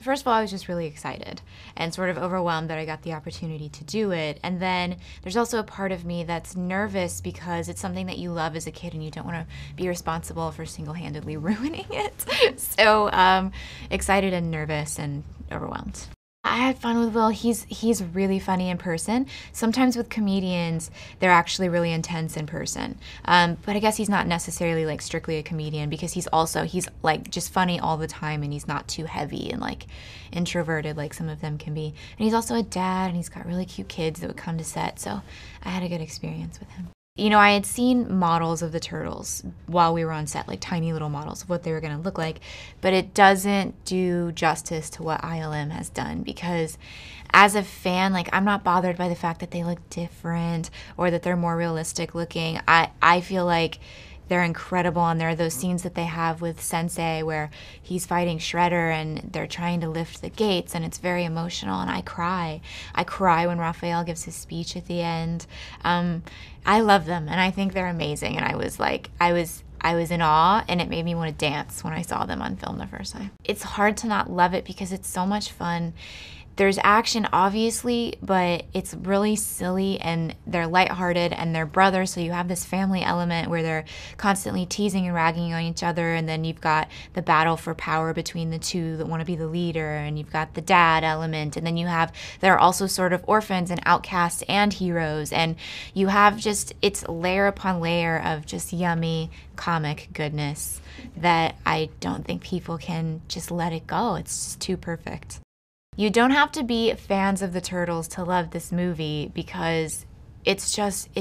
First of all, I was just really excited and sort of overwhelmed that I got the opportunity to do it. And then there's also a part of me that's nervous because it's something that you love as a kid and you don't want to be responsible for single-handedly ruining it. So excited and nervous and overwhelmed. I had fun with Will. He's really funny in person. Sometimes with comedians, they're actually really intense in person. But I guess he's not necessarily like strictly a comedian because he's like just funny all the time and he's not too heavy and like introverted like some of them can be. And he's also a dad and he's got really cute kids that would come to set. So I had a good experience with him. You know, I had seen models of the Turtles while we were on set, like tiny little models of what they were going to look like, but it doesn't do justice to what ILM has done because as a fan, like I'm not bothered by the fact that they look different or that they're more realistic looking. I feel like they're incredible, and there are those scenes that they have with Sensei where he's fighting Shredder and they're trying to lift the gates, and it's very emotional, and I cry. I cry when Raphael gives his speech at the end. I love them, and I think they're amazing, and I was in awe, and it made me want to dance when I saw them on film the first time. It's hard to not love it because it's so much fun. There's action, obviously, but it's really silly, and they're lighthearted, and they're brothers, so you have this family element where they're constantly teasing and ragging on each other, and then you've got the battle for power between the two that want to be the leader, and you've got the dad element, and then they're also sort of orphans and outcasts and heroes, and you have it's layer upon layer of just yummy comic goodness that I don't think people can just let it go. It's just too perfect. You don't have to be fans of the Turtles to love this movie because it's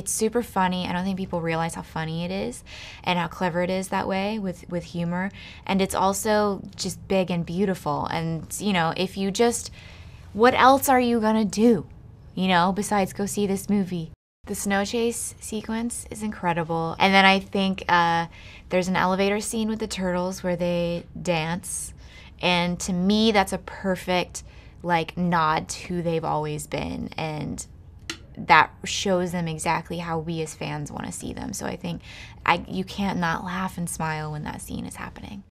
super funny. I don't think people realize how funny it is and how clever it is that way with humor. And it's also just big and beautiful. And, you know, what else are you gonna do, you know, besides go see this movie? The snow chase sequence is incredible. And then I think there's an elevator scene with the Turtles where they dance. And to me, that's a perfect like nod to who they've always been, and that shows them exactly how we as fans want to see them. So I think you can't not laugh and smile when that scene is happening.